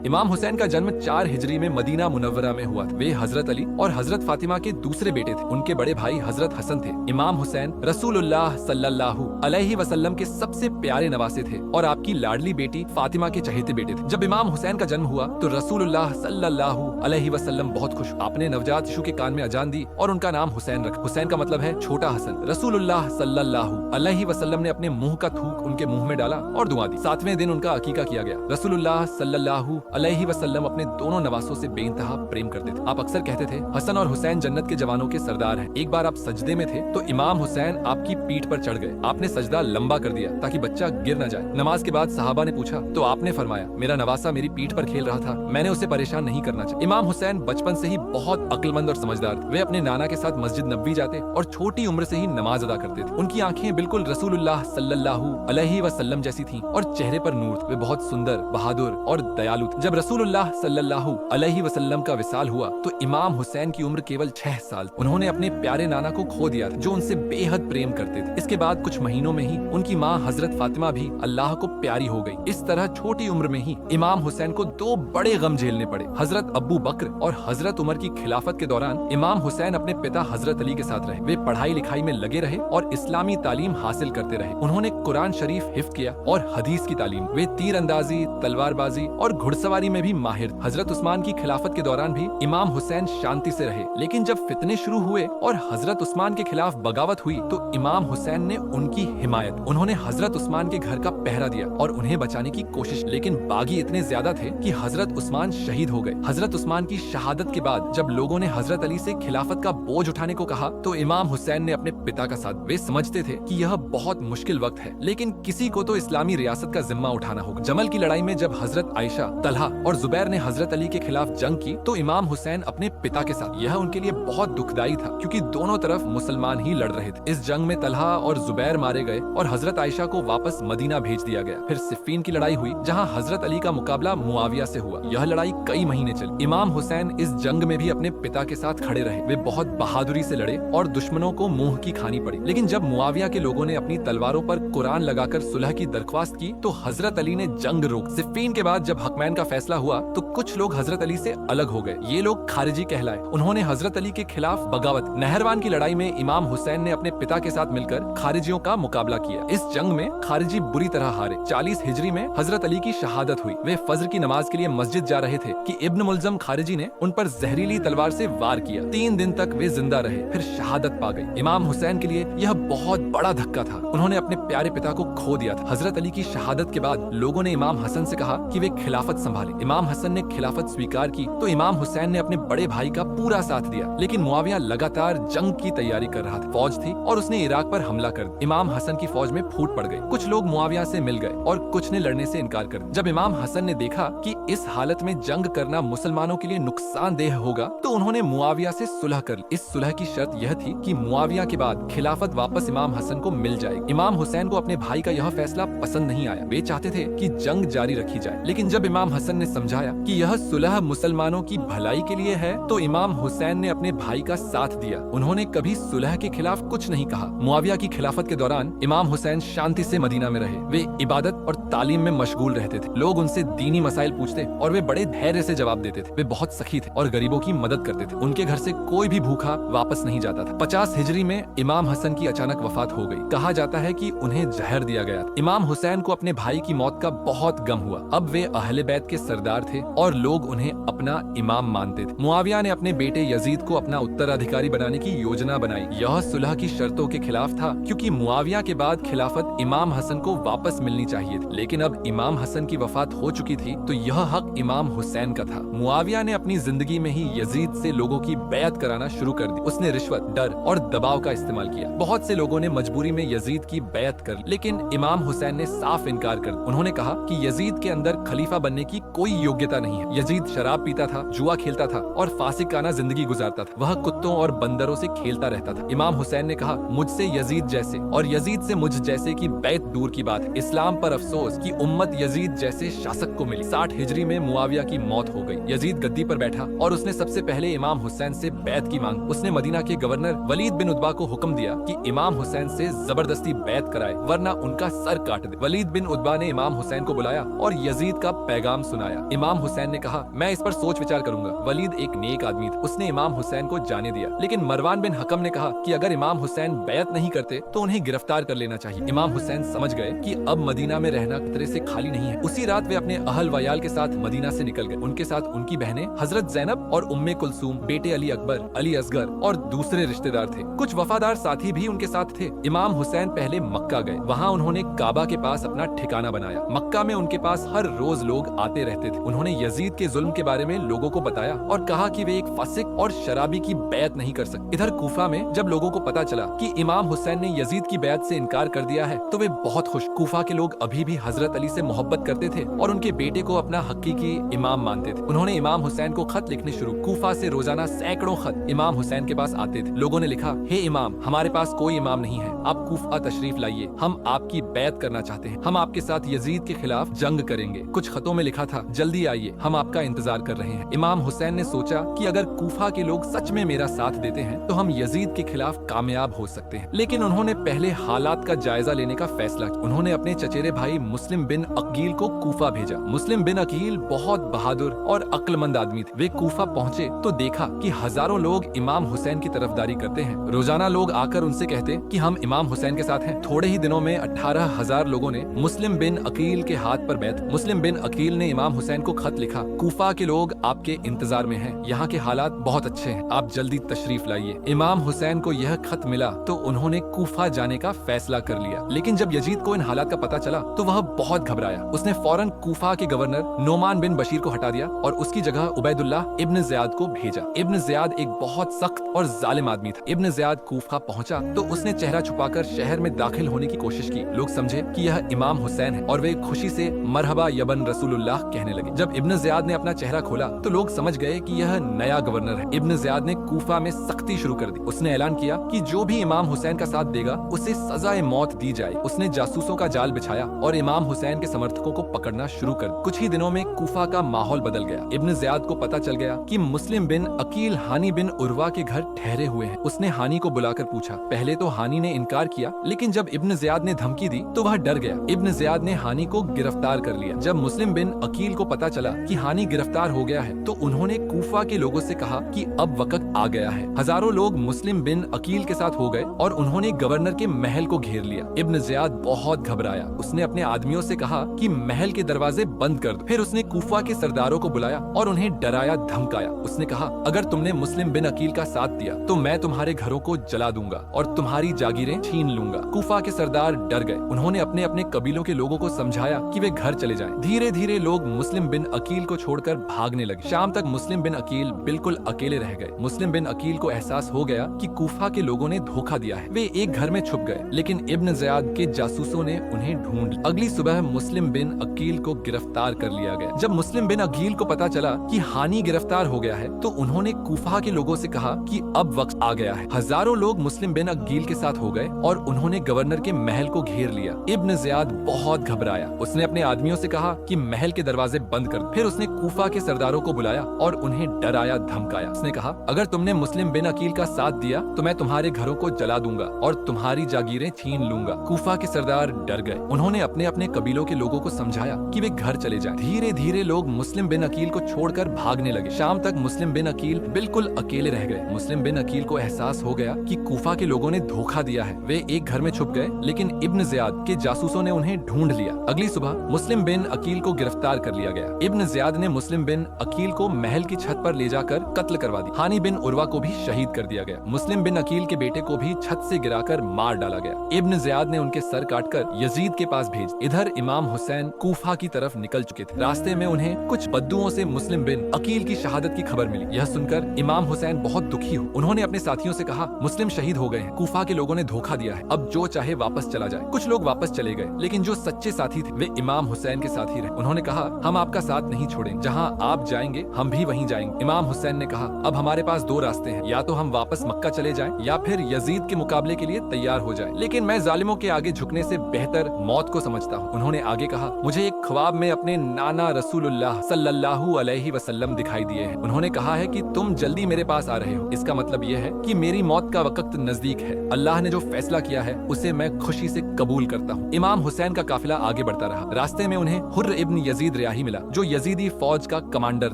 इमाम हुसैन का जन्म 4 हिजरी में मदीना मुनव्वरा में हुआ था। वे हजरत अली और हजरत फातिमा के दूसरे बेटे थे। उनके बड़े भाई हजरत हसन थे। इमाम हुसैन रसूलुल्लाह सल्लल्लाहु अलैहि वसल्लम के सबसे प्यारे नवासे थे और आपकी लाडली बेटी फातिमा के चहेते बेटे थे। जब इमाम हुसैन का जन्म हुआ तो रसूलुल्लाह सल्लल्लाहु अलैहि वसल्लम बहुत खुश। आपने नवजात शिशु के कान में अजान दी और उनका नाम हुसैन रखा। हुसैन का मतलब है छोटा हसन। रसूलुल्लाह सल्लल्लाहु अलैहि वसल्लम ने अपने मुंह का थूक उनके मुंह में डाला और दुआ दी। 7वें दिन उनका अकीका किया गया। रसूलुल्लाह सल्लल्लाहु अलैहि वसल्लम अपने दोनों नवासों से बेइंतहा प्रेम करते थे। आप अक्सर कहते थे हसन और हुसैन जन्नत के जवानों के सरदार हैं। एक बार आप सजदे में थे तो इमाम हुसैन आपकी पीठ पर चढ़ गए। आपने सजदा लंबा कर दिया ताकि बच्चा गिर न जाए। नमाज के बाद सहाबा ने पूछा तो आपने फरमाया मेरा नवासा मेरी पीठ पर खेल रहा था, मैंने उसे परेशान नहीं करना चाहिए। इमाम हुसैन बचपन से ही बहुत अक्लमंद और समझदार थे। वे अपने नाना के साथ मस्जिद नबवी जाते और छोटी उम्र से ही नमाज अदा करते थे। उनकी आंखें बिल्कुल रसूलुल्लाह सल्लल्लाहु अलैहि वसल्लम जैसी थीं और चेहरे पर नूर थे। वे बहुत सुंदर, बहादुर और दयालु थे। जब रसूलुल्लाह सल्लल्लाहु अलैहि वसल्लम का विसाल हुआ तो इमाम हुसैन की उम्र केवल 6 साल। उन्होंने अपने प्यारे नाना को खो दिया था जो उनसे बेहद प्रेम करते थे। इसके बाद कुछ महीनों में ही उनकी माँ हजरत फातिमा भी अल्लाह को प्यारी हो गई। इस तरह छोटी उम्र में ही इमाम हुसैन को 2 बड़े गम झेलने पड़े। हजरत अबू बकर और हजरत उमर की खिलाफत के दौरान इमाम हुसैन अपने पिता हजरत अली के साथ रहे। वे पढ़ाई लिखाई में लगे रहे और इस्लामी तालीम हासिल करते रहे। उन्होंने कुरान शरीफ हिफ्ज किया और हदीस की तालीम। वे तीर अंदाजी, तलवारबाजी और घुड़सवारी में भी माहिर। हजरत उस्मान की खिलाफत के दौरान भी इमाम हुसैन शांति से रहे, लेकिन जब फितने शुरू हुए और हजरत उस्मान के खिलाफ बगावत हुई तो इमाम हुसैन ने उनकी हिमायत। उन्होंने हजरत उस्मान के घर का पहरा दिया और उन्हें बचाने की कोशिश, लेकिन बागी इतने ज्यादा थे कि हजरत उस्मान शहीद हो गए। हजरत उस्मान की शहादत के बाद जब लोगों ने हजरत अली से खिलाफत का बोझ उठाने को कहा तो इमाम हुसैन ने अपने पिता का साथ। वे समझते थे कि यह बहुत मुश्किल वक्त है, लेकिन किसी को तो इस्लामी रियासत का जिम्मा उठाना होगा। जमल की लड़ाई में जब हजरत आयशा, तलहा और जुबैर ने हजरत अली के खिलाफ जंग की तो इमाम हुसैन अपने पिता के साथ। यह उनके लिए बहुत दुखदाई था क्योंकि दोनों तरफ मुसलमान ही लड़ रहे थे। इस जंग में तलहा और जुबैर मारे गए और हजरत आयशा को वापस मदीना भेज दिया गया। फिर सिफ़ीन की लड़ाई हुई जहां हजरत अली का मुकाबला मुआविया से हुआ। यह लड़ाई कई महीने चली। इमाम हुसैन इस जंग में भी अपने पिता के साथ खड़े रहे। वे बहुत बहादुरी से लड़े और दुश्मनों को मुंह की खानी पड़ी। लेकिन जब मुआविया के लोगों ने अपनी तलवारों पर कुरान लगाकर सुलह की दरख्वास्त की तो हजरत अली ने जंग रोक। सिफ़ीन के बाद जब हकमैन का फैसला हुआ तो कुछ लोग हजरत अली से अलग हो गए। ये लोग खारिजी कहलाए। उन्होंने हजरत अली के खिलाफ बगावत। नहरवान की लड़ाई में इमाम हुसैन ने अपने पिता के साथ मिलकर खारिजियों का मुकाबला किया। इस जंग में खारिजी बुरी तरह हारे। 40 हिजरी में हजरत अली की शहादत हुई। वे फजर की नमाज के लिए मस्जिद जा रहे थे कि इब्न मुल्जम खारिजी ने उन पर जहरीली तलवार से वार किया। 3 दिन तक वे जिंदा रहे, फिर शहादत पा गए। इमाम हुसैन के लिए यह बहुत बड़ा धक्का था। उन्होंने अपने प्यारे पिता को खो दिया था। हजरत अली की शहादत के बाद लोगों ने इमाम हसन से कहा कि वे खिलाफत संभाले। इमाम हसन ने खिलाफत स्वीकार की तो इमाम हुसैन ने अपने बड़े भाई का पूरा साथ दिया। लेकिन मुआविया लगातार जंग की तैयारी कर रहा था। फौज थी और उसने इराक पर हमला कर दिया। इमाम हसन की फौज में फूट पड़ गई। कुछ लोग मुआविया से मिल गए और कुछ ने लड़ने से इनकार कर दिया। जब इमाम हसन ने देखा कि इस हालत में जंग करना मुसलमानों के लिए नुकसानदेह होगा तो उन्होंने मुआविया से सुलह कर ली। इस सुलह की शर्त यह थी कि मुआविया के बाद खिलाफत वापस इमाम हसन को मिल जाएगी। इमाम हुसैन को अपने भाई का यह फैसला पसंद नहीं आया। वे चाहते थे कि जंग जारी रखी जाए, लेकिन जब इमाम हसन ने समझाया कि यह सुलह मुसलमानों की भलाई के लिए है तो इमाम हुसैन ने अपने भाई का साथ दिया। उन्होंने कभी सुलह के खिलाफ कुछ नहीं कहा। मुआविया की खिलाफत के दौरान इमाम हुसैन शांति से मदीना में रहे। वे इबादत और तालीम में मशगूल रहते थे। लोग उनसे दीनी मसाइल पूछते और वे बड़े धैर्य से जवाब देते थे। वे बहुत सखी थे और गरीबों की मदद करते थे। उनके घर से कोई भी भूखा वापस नहीं जाता था। 50 हिजरी में इमाम हसन की अचानक वफात हो गई। कहा जाता है कि उन्हें जहर दिया गया था। इमाम हुसैन को अपने भाई की मौत का बहुत गम हुआ। अब वे अहले बैत के सरदार थे और लोग उन्हें अपना इमाम मानते थे। मुआविया ने अपने बेटे यजीद को अपना उत्तराधिकारी बनाने की योजना बनाई। यह सुलह की शर्तों के खिलाफ था क्योंकि मुआविया के बाद खिलाफत इमाम हसन को वापस मिलनी चाहिए थी। लेकिन अब इमाम हसन की वफात हो चुकी थी तो यह हक इमाम हुसैन का था। मुआविया ने अपनी जिंदगी में ही यजीद से लोगों की बैत कराना शुरू कर दी। उसने रिश्वत, डर और दबाव का इस्तेमाल किया। बहुत से लोगों ने मजबूरी में यजीद की बैत कर ली, लेकिन इमाम हुसैन ने साफ इनकार कर दिया। उन्होंने कहा कि यजीद के अंदर खलीफा बनने की कोई योग्यता नहीं है। यजीद शराब पीता था, जुआ खेलता था और फासिकाना जिंदगी गुजारता था। वह कुत्तों और बंदरों से खेलता रहता था। इमाम हुसैन ने कहा, मुझसे यजीद जैसे और यजीद से मुझ जैसे की बैत दूर की बात है। इस्लाम पर अफसोस कि उम्मत यजीद जैसे शासक को मिली। 60 हिजरी में मुआविया की मौत हो गई। यजीद गद्दी पर बैठा और उसने सबसे पहले इमाम हुसैन से बैत की मांग। उसने मदीना के गवर्नर वलीद बिन उतबा को हुक्म दिया कि इमाम हुसैन से जबरदस्ती बैत कराए वरना उनका सर काट दे। वलीद बिन उतबा ने इमाम हुसैन को बुलाया और यजीद का पैगाम सुनाया। इमाम हुसैन ने कहा, मैं इस पर सोच विचार करूंगा। वलीद एक नेक आदमी था, उसने इमाम हुसैन को जाने दिया, लेकिन मरवान बिन हकम ने कहा कि अगर इमाम हुसैन बैत नहीं करते तो उन्हें गिरफ्तार कर लेना चाहिए। इमाम हुसैन समझ गए कि अब मदीना में रहना खतरे से खाली नहीं है। उसी रात वे अपने अहल वयाल के साथ मदीना से निकल गए। उनके साथ उनकी बहनें हजरत ज़ैनब और उम्मे कुलसूम, बेटे अली अकबर, अली असगर और दूसरे रिश्तेदार थे। कुछ वफादार साथी भी उनके साथ थे। इमाम हुसैन पहले मक्का गए, वहाँ उन्होंने काबा के पास अपना ठिकाना बनाया। मक्का में उनके पास हर रोज लोग आते रहते थे। उन्होंने यजीद के जुल्म के बारे में लोगों को बताया और कहा कि वे एक फासिक और शराबी की बैत नहीं कर सकते। इधर कूफा में जब लोगों को पता चला कि इमाम हुसैन ने यजीद की बैत से इनकार कर दिया है तो वे बहुत खुश। कूफा के लोग अभी भी हजरत अली से मोहब्बत करते थे और उनके बेटे को अपना हकीकी इमाम मानते थे। उन्होंने इमाम हुसैन को खत लिखने शुरू। कूफा से रोजाना सैकड़ों खत इमाम हुसैन के पास आते थे। लोगों ने लिखा, हे इमाम, हमारे पास कोई इमाम नहीं है, आप कूफा तशरीफ लाइए, हम आपकी बैत करना चाहते हैं, हम आपके साथ यजीद के खिलाफ जंग करेंगे। कुछ खतों में लिखा था, जल्दी आइए, हम आपका इंतजार कर रहे हैं। इमाम हुसैन ने सोचा कि अगर कूफा के लोग सच में मेरा साथ देते हैं तो हम यजीद के खिलाफ कामयाब हो सकते हैं। लेकिन उन्होंने पहले हालात का जायजा लेने का फैसला किया। उन्होंने अपने चचेरे भाई मुस्लिम बिन अकील को कूफा भेजा। मुस्लिम बिन अकील बहुत बहादुर और अक्लमंद आदमी थे। वे कूफा पहुँचे तो देखा कि हजारों लोग इमाम हुसैन की तरफदारी करते हैं। रोजाना लोग आकर उनसे कहते कि हम इमाम हुसैन के साथ हैं। थोड़े ही दिनों में 18,000 लोगों ने मुस्लिम बिन अकील के हाथ पर बैठ। मुस्लिम बिन अकील ने इमाम हुसैन को खत लिखा, कूफा के लोग आपके इंतजार में हैं, यहाँ के हालात बहुत अच्छे हैं, आप जल्दी तशरीफ लाइए। इमाम हुसैन को यह खत मिला तो उन्होंने कूफा जाने का फैसला कर लिया। लेकिन जब यजीद को इन हालात का पता चला तो वह बहुत घबराया। उसने फौरन कूफा के गवर्नर नोमान बिन बशीर को हटा दिया और उसकी जगह उबैदुल्लाह इब्न ज़ियाद को भेजा। इब्न ज़ियाद एक बहुत सख्त और जालिम आदमी था। इब्न ज़ियाद कूफा पहुंचा तो उसने चेहरा छुपाकर शहर में दाखिल होने की कोशिश की। लोग समझे कि यह इमाम हुसैन है और वे खुशी से मरहबा यबन रसूलुल्लाह कहने लगे। जब इब्न ज़ियाद ने अपना चेहरा खोला तो लोग समझ गए कि यह नया गवर्नर है। इब्न ज़ियाद ने कूफा में सख्ती शुरू कर दी। उसने ऐलान किया कि जो भी इमाम हुसैन का साथ देगा उसे सजाए मौत दी जाए। उसने जासूसों का जाल बिछाया और इमाम हुसैन के समर्थकों को पकड़ना शुरू कर। कुछ ही दिनों में कूफा का माहौल बदल गया। इब्न ज़ियाद को पता चल गया कि मुस्लिम बिन अकील हानी बिन उर्वा के घर ठहरे हुए हैं। उसने हानी को बुलाकर पूछा। पहले तो हानी ने इनकार किया, लेकिन जब इब्न ज़ियाद ने धमकी दी तो वह डर गया। इब्न ज़ियाद ने हानी को गिरफ्तार कर लिया। जब मुस्लिम बिन अकील को पता चला कि हानी गिरफ्तार हो गया है तो उन्होंने कूफा के लोगों से कहा कि अब वक्त आ गया है। हजारों लोग मुस्लिम बिन अकील के साथ हो गए और उन्होंने गवर्नर के महल को घेर लिया। इब्न ज़ियाद बहुत घबराया। उसने अपने आदमियों से कहा कि महल के दरवाजे बंद कर दो। फिर उसने कूफा के सरदारों को बुलाया और उन्हें डराया धमकाया। उसने कहा, अगर तुमने मुस्लिम बिन अकील का साथ दिया तो मैं तुम्हारे घरों को जला दूंगा और तुम्हारी जागीरें छीन लूंगा। कूफा के सरदार डर गए। उन्होंने अपने अपने कबीलों के लोगों को समझाया कि वे घर चले जाएं। धीरे धीरे लोग मुस्लिम बिन अकील को छोड़कर भागने लगे। शाम तक मुस्लिम बिन अकील बिल्कुल अकेले रह गए। मुस्लिम बिन अकील को एहसास हो गया कि कूफा के लोगों ने धोखा दिया है। वे एक घर में छुप गए, लेकिन इब्न ज़ियाद के जासूसों ने उन्हें ढूंढ लिया। अगली सुबह मुस्लिम बिन अकील को गिरफ्तार कर लिया गया। जब मुस्लिम बिन अकील को पता चला कि हानी गिरफ्तार हो गया है तो उन्होंने कूफा के लोगों से कहा कि अब वक्त आ गया है। हजारों लोग मुस्लिम बिन अकील के साथ हो गए और उन्होंने गवर्नर के महल को घेर लिया। इब्न ज़ियाद बहुत घबराया। उसने अपने आदमियों से कहा कि महल के दरवाजे बंद कर दो। फिर उसने कूफा के सरदारों को बुलाया और उन्हें डराया धमकाया। उसने कहा, अगर तुमने मुस्लिम बिन अकील का साथ दिया तो मैं तुम्हारे घरों को जला दूंगा और तुम्हारी जागीरें छीन लूंगा। कूफा के सरदार डर गए। उन्होंने अपने अपने कबीलों के लोगों को समझाया कि वे घर चले जाएं। धीरे धीरे लोग मुस्लिम बिन अकील को छोड़कर भागने लगे। शाम तक मुस्लिम बिन अकील बिल्कुल अकेले रह गए। मुस्लिम बिन अकील को एहसास हो गया कि कूफा के लोगों ने धोखा दिया है। वे एक घर में छुप गए, लेकिन इब्न ज़ियाद के जासूसों ने उन्हें ढूंढ लिया। अगली सुबह मुस्लिम बिन अकील को गिरफ्तार कर लिया गया। इब्न ज़ियाद ने मुस्लिम बिन अकील को महल की छत पर ले जाकर कत्ल करवा दी। हानी बिन उर्वा को भी शहीद कर दिया गया। मुस्लिम बिन अकील के बेटे को भी छत से गिराकर मार डाला गया। इब्न ज़ियाद ने उनके सर काटकर यजीद के पास भेज। इधर इमाम हुसैन कूफा की तरफ निकल चुके थे। रास्ते में उन्हें कुछ बद्दुओं से मुस्लिम बिन अकील की शहादत की खबर मिली। यह सुनकर इमाम हुसैन बहुत दुखी हुए। उन्होंने अपने साथियों से कहा, मुस्लिम शहीद हो गए हैं, कूफा के लोगों ने धोखा दिया है, अब जो चाहे वापस चला जाए। कुछ लोग वापस चले गए, लेकिन जो सच्चे साथी थे वे इमाम हुसैन के साथ ही रहे। उन्होंने कहा, हम आपका साथ नहीं छोड़ेंगे, जहाँ आप जाएंगे हम भी वहीं जाएंगे। इमाम हुसैन ने कहा, अब हमारे पास दो रास्ते हैं, या तो हम वापस मक्का चले जाएं या फिर यजीद के मुकाबले के लिए तैयार हो जाएं। लेकिन मैं जालिमों के आगे झुकने से बेहतर मौत को समझता हूँ। उन्होंने आगे कहा, मुझे एक ख्वाब में अपने नाना रसूलुल्लाह सल्लल्लाहु अलैहि वसल्लम दिखाई दिए हैं। उन्होंने कहा है कि तुम जल्दी मेरे पास आ रहे हो। इसका मतलब यह है कि मेरी मौत का वक्त नजदीक है। अल्लाह ने जो फैसला किया है उसे मैं खुशी से कबूल करता हूँ। इमाम हुसैन का काफिला आगे बढ़ता रहा। रास्ते में उन्हें हुर्र इब्न यजीद रियाही मिला, जो यजीदी फौज का कमांडर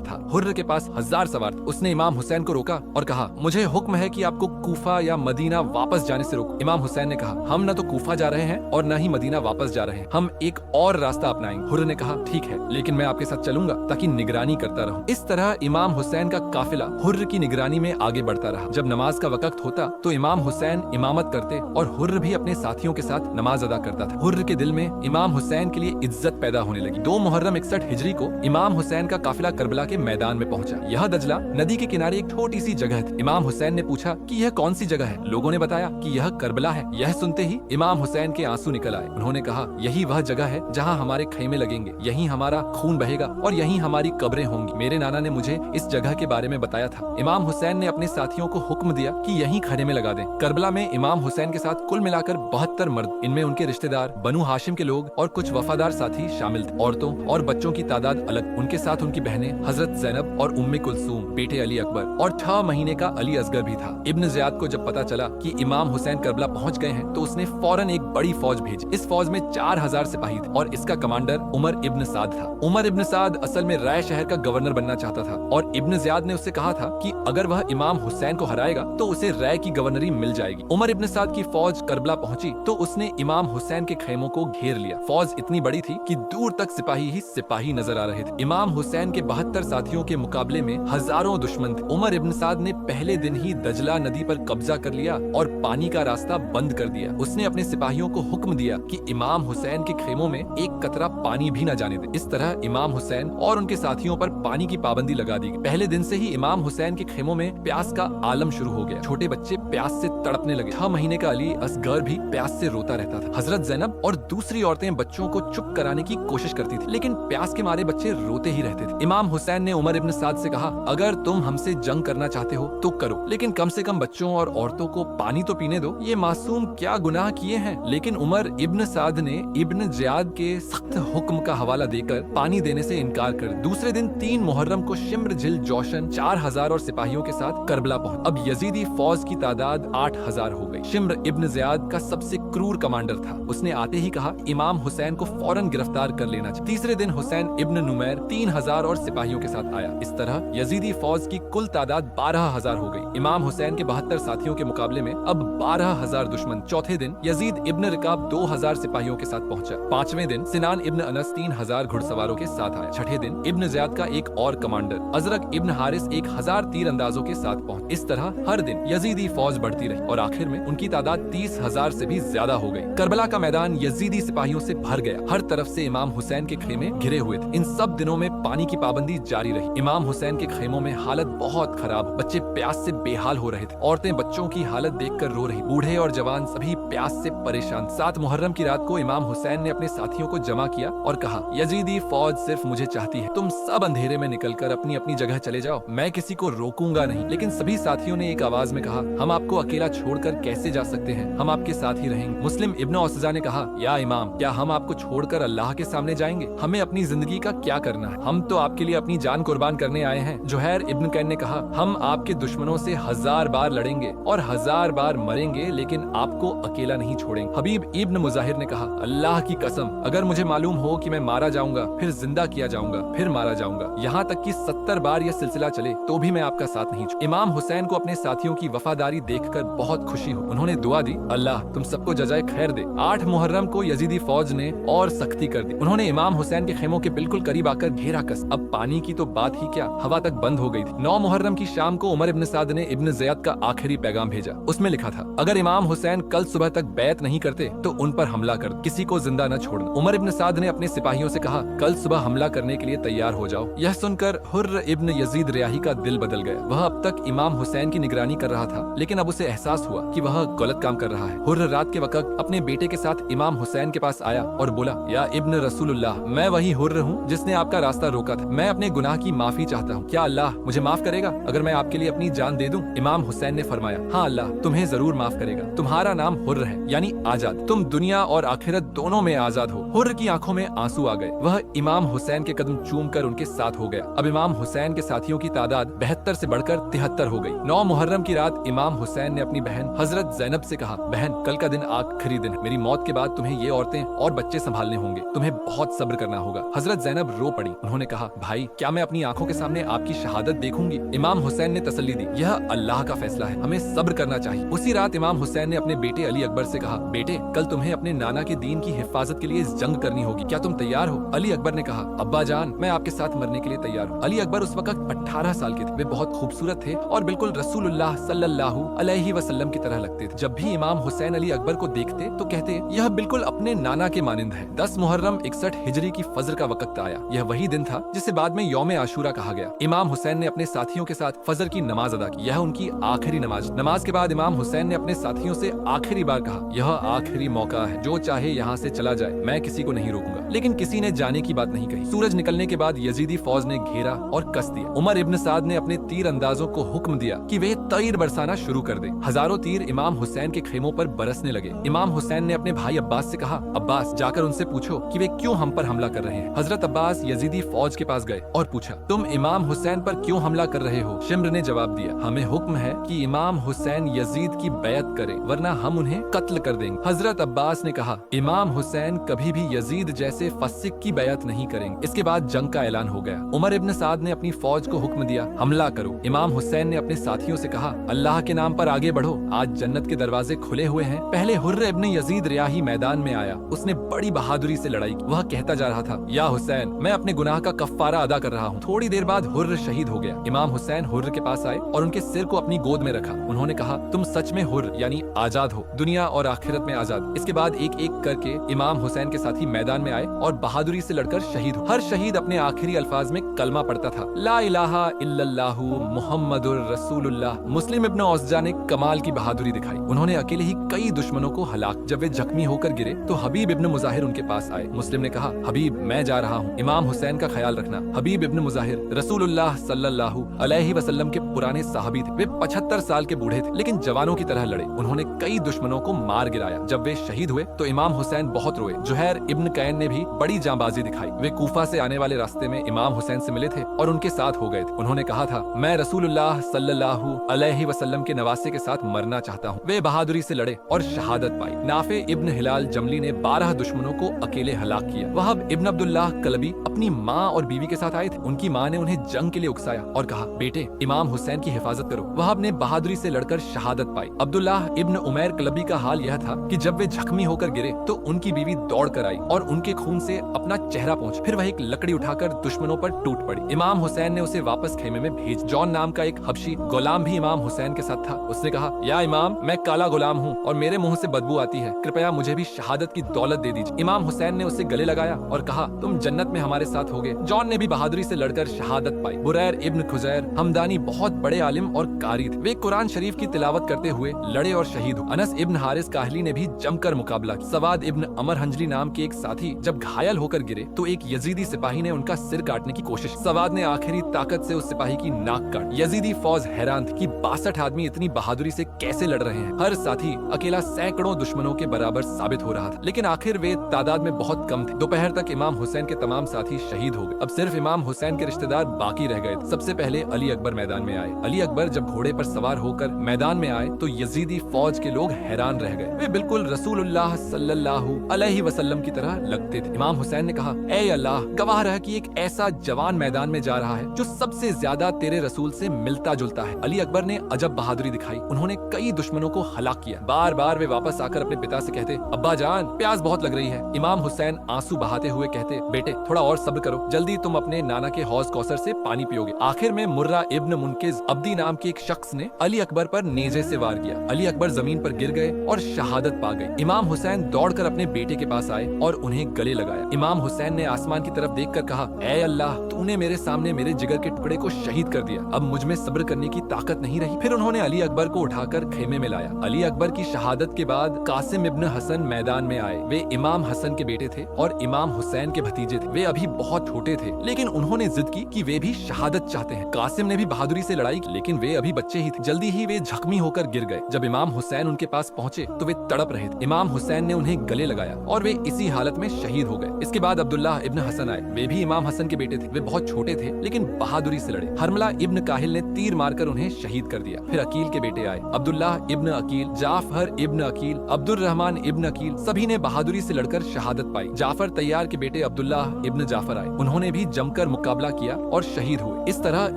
था। हुर्र के पास 1000 सवार थे। उसने इमाम हुसैन को रोका और कहा, मुझे हुक्म है कि आपको कूफा या मदीना वापस जाने से रोको। इमाम हुसैन ने कहा, हम न तो कूफा जा रहे हैं और न ही मदीना वापस जा रहे हैं, हम एक और रास्ता अपनाएंगे। हुर्र ने कहा, ठीक है, लेकिन मैं आपके साथ चलूंगा ताकि निगरानी करता रहूं। इस तरह इमाम हुसैन का काफिला हुर्र की निगरानी में आगे बढ़ता रहा। जब नमाज का वक्त होता तो इमाम हुसैन इमामत करते और हुर्र भी अपने साथियों के साथ नमाज अदा करता था। हुर्र के दिल में इमाम हुसैन के लिए इज्जत पैदा होने लगी। 2 मुहर्रम 61 हिजरी को इमाम हुसैन का काफिला करबला के मैदान में पहुंचा। यह दजला नदी के किनारे एक छोटी सी जगह थी। इमाम हुसैन ने पूछा कि यह कौन सी जगह है। लोगों ने बताया कि यह करबला है। यह सुनते ही इमाम हुसैन के आंसू निकल आए। उन्होंने कहा, यही वह जगह है जहाँ हमारे खैमे लगेंगे, यहीं हमारा खून बहेगा और यहीं हमारी कब्रें होंगी। मेरे नाना ने मुझे इस जगह के बारे में बताया था। इमाम हुसैन ने अपने साथियों को हुक्म दिया कि यहीं खैमे लगा दें। करबला में इमाम हुसैन के साथ कुल मिलाकर 72 मर्द, इनमें उनके रिश्तेदार, बनु हाशिम के लोग और कुछ वफादार साथी शामिल थे। औरतों और बच्चों की तादाद अलग। उनके साथ उनकी बहनें हजरत ज़ैनब और उम्मे कुलसूम, बेटे अली अकबर और 6 महीने का अली असगर भी था। इब्न ज़ियाद को जब पता चला कि इमाम हुसैन करबला पहुंच गए हैं तो उसने फौरन एक बड़ी फौज भेजी। इस फौज में 4000 सिपाही थे और इसका कमांडर उमर इब्न साद था। उमर इब्न साद असल में राय शहर का गवर्नर बनना चाहता था और इब्न ज़ियाद ने उससे कहा था कि अगर वह इमाम हुसैन को हराएगा तो उसे राय की गवर्नरी मिल जाएगी। उमर इब्न साद की फौज करबला पहुंची तो उसने इमाम हुसैन के खैमों को घेर लिया। फौज इतनी बड़ी थी कि दूर तक सिपाही ही सिपाही नजर आ रहे थे। इमाम हुसैन के 72 साथियों के मुकाबले में हजारों दुश्मन थे। उमर इब्न साद ने पहले दिन ही दजला नदी पर कब्जा कर लिया और पानी का रास्ता बंद कर दिया। उसने अपने सिपाहियों को हुक्म दिया कि इमाम हुसैन के खेमों में एक कतरा पानी भी न जाने दे। इस तरह इमाम हुसैन और उनके साथियों पर पानी की पाबंदी लगा दी गई। पहले दिन से ही इमाम हुसैन के खेमों में प्यास का आलम शुरू हो गया। छोटे बच्चे प्यास से तड़पने लगे। 6 महीने का अली असगर भी प्यास से रोता रहता था। हजरत ज़ैनब और दूसरी औरतें बच्चों को चुप कराने की कोशिश करती थी, लेकिन प्यास के मारे बच्चे रोते ही रहते थे। इमाम हुसैन ने उमर इब्न साद से कहा, अगर तुम हमसे जंग करना चाहते हो तो करो, लेकिन कम से कम बच्चों और औरतों को पानी तो पीने दो। ये मासूम क्या गुनाह किए हैं। लेकिन उमर इब्न साद ने इब्न ज़ियाद के सख्त हुक्म का हवाला देकर पानी देने से इनकार कर। दूसरे दिन 3 मुहर्रम को शिम्र जिल जोशन 4000 और सिपाहियों के साथ करबला पहुंच। अब यजीदी फौज की तादाद 8000 हो गई। शिम्र इब्न ज़ियाद का सबसे क्रूर कमांडर था। उसने आते ही कहा, इमाम हुसैन को फौरन गिरफ्तार कर लेना चाहिए। तीसरे दिन हुसैन इब्न नुमैर 3000 और सिपाहियों के साथ आया। इस तरह यजीदी फौज की कुल तादाद 12000 हो गई। इमाम हुसैन के 72 साथियों के मुकाबले में अब 12000 दुश्मन। चौथे दिन यजीद इब्न रिकाब 2000 सिपाहियों के साथ पहुंचा। 5वें दिन सिनान इब्न अनस 3000 घुड़सवारों के साथ आया। छठे दिन इब्न ज़ियाद का एक और कमांडर अजरक इब्न हारिस 1000 तीरंदाजों के साथ पहुंच। इस तरह हर दिन यजीदी फौज बढ़ती रही और आखिर में उनकी तादाद 30,000 से भी ज्यादा हो गई। करबला का मैदान यजीदी सिपाहियों से भर गया। हर तरफ से इमाम हुसैन के खेमे घिरे हुए थे। इन सब दिनों में पानी की पाबंदी जारी रही। इमाम हुसैन के खेमों में हालत बहुत खराब। बच्चे प्यास से बेहाल हो रहे थे। औरतें बच्चों की हालत देखकर रो रही। बूढ़े और जवान सभी प्यास से परेशान। 7 मुहर्रम की रात को इमाम हुसैन ने अपने साथियों को जमा किया और कहा, यजीदी फौज सिर्फ मुझे चाहती है। तुम सब अंधेरे में निकलकर अपनी अपनी जगह चले जाओ, मैं किसी को रोकूंगा नहीं। लेकिन सभी साथियों ने एक आवाज में कहा, हम आपको अकेला छोड़कर कैसे जा सकते हैं, हम आपके साथ ही रहेंगे। मुस्लिम इब्न औसजा ने कहा, या इमाम, क्या हम आपको छोड़कर अल्लाह के सामने जाएंगे? हमें अपनी जिंदगी का क्या करना है? हम तो आपके लिए अपनी जान कुर्बान करने आए हैं। जुहैर इब्न कैन ने कहा, हम आपके दुश्मनों से 1000 बार लड़ेंगे और 1000 बार मरेंगे, लेकिन आपको अकेला नहीं छोड़ेंगे। हबीब इब्न मुजाहिर ने कहा, अल्लाह की कसम, अगर मुझे मालूम हो कि मैं मारा जाऊंगा, फिर जिंदा किया जाऊंगा, फिर मारा जाऊंगा, यहाँ तक कि 70 बार यह सिलसिला चले तो भी मैं आपका साथ नहीं छोड़ूंगा। इमाम हुसैन को अपने साथियों की वफादारी देखकर बहुत खुशी हुई। उन्होंने दुआ दी, अल्लाह तुम सबको जजाए खैर दे। 8 मुहर्रम को यजीदी फौज ने और सख्ती कर दी। उन्होंने इमाम हुसैन के खेमों के बिल्कुल करीब आकर घेरा कस। अब पानी की तो बात ही क्या, हवा तक बंद हो गई थी। 9 मुहर्रम की शाम को उमर इब्न साद ने इब्न ज़ियाद का आखिरी पैगाम भेजा। उसमें लिखा था, अगर इमाम हुसैन कल सुबह तक बैत नहीं करते तो उन पर हमला कर, किसी को जिंदा न छोड़ना। उमर इब्न साद ने अपने सिपाहियों से कहा, कल सुबह हमला करने के लिए तैयार हो जाओ। यह सुनकर हुर्र इब्न यजीद रियाही का दिल बदल गया। वह अब तक इमाम हुसैन की निगरानी कर रहा था, लेकिन अब उसे एहसास हुआ कि वह गलत काम कर रहा है। हुर्र रात के वक्त अपने बेटे के साथ इमाम हुसैन के पास आया और बोला, या इब्न रसूलुल्लाह, मैं वही हुर्र हूँ जिसने आपका रास्ता रोका था। मैं अपने गुनाह की माफी चाहता हूँ। क्या अल्लाह मुझे माफ करेगा अगर मैं आपके लिए अपनी जान दे दूं? इमाम हुसैन ने फरमाया, हाँ अल्लाह तुम्हें जरूर माफ करेगा। तुम्हारा नाम हुर्र है, यानी आजाद। तुम दुनिया और आखिरत दोनों में आजाद हो। हुर्र की आंखों में आंसू आ गए। वह इमाम हुसैन के कदम चूमकर उनके साथ हो गया। अब इमाम हुसैन के साथियों की तादाद 72 से बढ़कर 73 हो गई। 9 मुहर्रम की रात इमाम हुसैन ने अपनी बहन हजरत ज़ैनब से कहा, बहन कल का दिन आखिरी दिन है, मेरी मौत के बाद तुम्हें ये औरतें और बच्चे संभालने होंगे, तुम्हें बहुत सब्र करना होगा। हजरत ज़ैनब रो पड़ी। उन्होंने कहा, भाई क्या मैं अपनी आंखों के सामने आपकी शहादत देखूंगी? इमाम हुसैन ने तसल्ली दी, यह अल्लाह का फैसला है, हमें सब्र करना चाहिए। उसी रात इमाम हुसैन ने अपने बेटे अली अकबर से कहा, बेटे कल तुम्हें अपने नाना के दीन की हिफाजत के लिए जंग करनी होगी, क्या तुम तैयार हो? अली अकबर ने कहा, अब्बा जान मैं आपके साथ मरने के लिए तैयार हूँ। अली अकबर उस वक्त 18 साल के थे। वे बहुत खूबसूरत थे और बिल्कुल रसूलुल्लाह सल्लल्लाहु अलैहि वसल्लम की तरह लगते थे। जब भी इमाम हुसैन अली अकबर को देखते तो कहते, यह बिल्कुल अपने नाना के मानिंद है। 10 मुहर्रम 61 हिजरी की फजर का वक्त आया। यह वही दिन था जिसे बाद में यौम आशूरा कहा गया। इमाम हुसैन ने अपने साथियों के साथ फजर की नमाज अदा की। यह उनकी आखिरी नमाज। नमाज के बाद इमाम हुसैन ने अपने साथियों से आखिरी बार कहा, यह आखिरी मौका है, जो चाहे यहाँ से चला जाए, मैं किसी को नहीं रोकूंगा। लेकिन किसी ने जाने की बात नहीं कही। सूरज निकलने के बाद यजीदी फौज ने घेरा और कस दिया। उमर इब्न साद ने अपने तीर अंदाजों को हुक्म दिया कि वे तीर बरसाना शुरू कर दें। हजारों तीर इमाम हुसैन के खेमों पर बरसने लगे। इमाम हुसैन ने अपने भाई अब्बास से कहा, अब्बास जाकर उनसे पूछो कि वे क्यों हम पर हमला कर रहे हैं। हजरत अब्बास यजीदी फौज के पास गए और पूछा, तुम इमाम हुसैन पर क्यों हमला कर रहे हो? शिम्र ने जवाब दिया, हमें हुक्म है कि इमाम हुसैन यजीद की बैत करें, वरना हम उन्हें कत्ल कर देंगे। हजरत अब्बास ने कहा, इमाम हुसैन कभी भी यजीद जैसे फसिक की बैत नहीं करेंगे। इसके बाद जंग का ऐलान हो गया। उमर इब्न साद ने अपनी फौज को हुक्म दिया, हमला करो। इमाम हुसैन ने अपने साथियों से कहा, अल्लाह के नाम पर आगे बढ़ो, आज जन्नत के दरवाजे खुले हुए हैं। पहले हुर्र इब्न यजीद रियाही मैदान में आया। उसने बड़ी बहादुरी से लड़ाई की। वह कहता जा रहा था, या हुसैन मैं अपने गुनाह का कफ्फारा अदा कर रहा हूँ। थोड़ी देर बाद हुर्र शहीद हो गया। इमाम हुसैन हुर्र के पास आए और उनके सिर को अपनी गोद में रखा। उन्होंने कहा, तुम सच में हुर्र यानी आजाद हो, दुनिया और आखिरत में आजाद। इसके बाद एक एक करके इमाम हुसैन के साथी मैदान में आए और बहादुरी से लड़कर शहीद हो। हर शहीद अपने आखिरी अल्फाज में कलमा पढ़ता था, ला इलाहा इल्लल्लाहु मुहम्मदुर रसूलुल्लाह। मुस्लिम इब्न औज़जा ने कमाल की बहादुरी दिखाई। उन्होंने अकेले ही कई दुश्मनों को हलाक। जब वे जख्मी होकर गिरे तो हबीब इब्न मुजाहिर उनके पास आए। मुस्लिम ने कहा, हबीब मैं जा रहा हूँ, इमाम हुसैन का ख्याल रखना। हबीब इब्न मुजाहिर रसूलुल्लाह सल्लल्लाहु अलैहि वसल्लम के पुराने साहबी थे। वे 75 साल के बूढ़े थे, लेकिन जवानों की तरह लड़े। उन्होंने कई दुश्मनों को मार गिराया। जब वे शहीद हुए तो इमाम हुसैन बहुत रोए। जुहैर इब्न कैन ने भी बड़ी जांबाजी दिखाई। वे कूफा से आने वाले रास्ते में इमाम हुसैन से मिले थे और उनके साथ हो गए थे। उन्होंने कहा था, मैं रसूलुल्लाह सल्लल्लाहु अलैहि वसल्लम के नवासे के साथ मरना चाहता हूँ। वे बहादुरी से लड़े और शहादत पाई। नाफे इब्न हिलाल जमली ने 12 दुश्मनों को अकेले हलाक किया। वहाब इब्न अब्दुल्लाह कलबी अपनी माँ और बीवी के साथ आए थे। उनकी माँ ने उन्हें जंग के लिए उकसाया और कहा, बेटे इमाम हुसैन की हिफाजत करो। वहाब ने बहादुरी से लड़कर शहादत पाई। अब्दुल्लाह इब्न उमैर कलबी का हाल यह था कि जब वे जख्मी होकर गिरे तो उनकी बीवी दौड़ कर आई और उनके खून से अपना चेहरा पोंछ। फिर वह एक लकड़ी उठाकर दुश्मनों पर टूट पड़ी। इमाम हुसैन ने उसे वापस खेमे में भेज। जॉन नाम का एक हबशी गुलाम भी इमाम हुसैन के साथ था। उसने कहा, या इमाम मैं काला गुलाम हूँ और मेरे मुंह से बदबू आती है, कृपया मुझे भी शहादत की दौलत दे दीजिए। इमाम हुसैन ने उसे गले लगाया और कहा, तुम जन्नत में हमारे साथ होगे। जॉन ने भी बहादुरी से लड़कर शहादत पाई। बुरैर इब्न खुजैर हमदानी बहुत बड़े आलिम और कारी थे। वे कुरान शरीफ की तिलावत करते हुए लड़े और शहीद हुए। अनस इब्न हारिस काहली ने भी जमकर मुकाबला किया। सवाद इब्न अमर हंजली नाम के एक साथी जब घायल होकर गिरे तो एक यजीदी सिपाही ने उनका सिर काटने की कोशिश। सवाद ने आखिरी ताकत से उस सिपाही की नाक काट। यजीदी फौज हैरान थी कि 62 आदमी इतनी बहादुरी से कैसे लड़ रहे हैं। हर साथी अकेला सैकड़ों दुश्मनों के बराबर साबित हो रहा था, लेकिन आखिर वे तादाद में बहुत कम थे। दोपहर तक इमाम हुसैन के तमाम साथी शहीद हो गए। अब सिर्फ इमाम हुसैन के रिश्तेदार बाकी रह गए। सबसे पहले अली अकबर मैदान में आए। अली अकबर जब घोड़े पर सवार होकर मैदान में आए तो यजीदी फौज के लोग हैरान रह गए। वे बिल्कुल रसूलुल्लाह सल्लल्लाहु अलैहि वसल्लम की तरह लगते थे। इमाम हुसैन ने कहा, ऐ अल्लाह गवाह रह कि एक ऐसा जवान मैदान में जा रहा है जो सबसे ज्यादा तेरे रसूल से मिलता जुलता है। अली अकबर ने अजब बहादुरी दिखाई। उन्होंने कई दुश्मनों को हलाक किया। बार बार वे वापस आकर अपने पिता से कहते, अब्बा जान प्यास बहुत लग रही है। इमाम हुसैन आंसू बहाते हुए कहते, बेटे थोड़ा और सब्र करो, जल्दी तुम अपने नाना के हौज कौसर से पानी पियोगे। आखिर में मुर्रा इब्न मुनकिज अब्दी नाम के एक शख्स ने अली अकबर पर नेज़े से वार किया। अली अकबर जमीन पर गिर गए और शहादत पा गए। इमाम हुसैन दौड़कर अपने बेटे के पास आए और उन्हें गले लगाया। इमाम हुसैन ने आसमान की तरफ देखकर कहा, ऐ अल्लाह तूने मेरे सामने मेरे जिगर के टुकड़े को शहीद कर दिया। अब मुझ में सब्र करने की ताकत नहीं रही। फिर उन्होंने अली अकबर को उठाकर खेमे में लाया। अली अकबर की शहादत के बाद कासिम इब्न हसन मैदान में आए। वे इमाम हसन के बेटे थे और इमाम हुसैन के भतीजे थे। वे अभी बहुत छोटे थे, लेकिन उन्होंने जिद की कि वे भी शहादत चाहते हैं। कासिम ने भी बहादुरी से लड़ाई की, लेकिन वे अभी बच्चे ही थे। जल्दी ही वे जख्मी होकर गिर गए। जब इमाम हुसैन उनके पास पहुंचे तो वे तड़प रहे थे। इमाम हुसैन ने उन्हें गले लगाया और वे इसी हालत में शहीद हो गए। इसके बाद अब्दुल्लाह इब्न हसन आए। वे भी इमाम हसन के बेटे थे। वे बहुत छोटे थे लेकिन बहादुरी से लड़े। हरमला इब्न काहिल ने तीर मारकर उन्हें शहीद कर दिया। फिर अकील के बेटे आए, अब्दुल्लाह इब्न अकील, जाफर इब्न अकील, अब्दुल रहमान इब्न अकील, सभी ने बहादुरी से लड़कर शहादत पाई। जाफर तैयार के बेटे अब्दुल्लाह इब्न जाफर आए। उन्होंने भी जमकर मुकाबला किया और शहीद हुए। इस तरह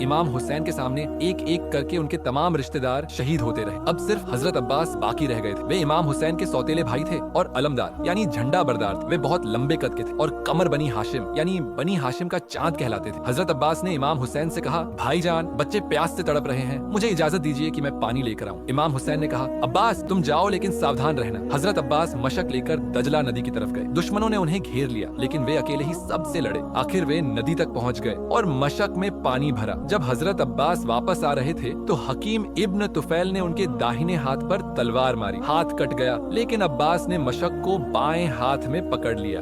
इमाम हुसैन के सामने एक एक करके उनके तमाम रिश्तेदार शहीद होते रहे। अब सिर्फ हजरत अब्बास बाकी रह गए थे। वे इमाम हुसैन के सौतेले भाई थे और अलमदार यानी झंडा बरदार थे। वे बहुत लंबे कद के थे और कमर बनी हाशिम यानी बनी हाशिम का चांद कहलाते थे। हजरत अब्बास ने इमाम हुसैन से कहा, भाईजान, बच्चे प्यास से तड़प रहे हैं, मुझे इजाजत दीजिए कि मैं पानी लेकर आऊं। इमाम हुसैन ने कहा, अब्बास तुम जाओ लेकिन सावधान रहना। हजरत अब्बास मशक लेकर दजला नदी की तरफ गए। दुश्मनों ने उन्हें घेर लिया लेकिन वे अकेले ही सबसे लड़े। आखिर वे नदी तक पहुंच गए और मशक में पानी भरा। जब हजरत अब्बास वापस आ रहे थे तो हकीम इब्न तुफैल ने उनके दाहिने हाथ पर तलवार मारी। हाथ कट गया लेकिन अब्बास ने मशक को बाएं हाथ में पकड़ लिया।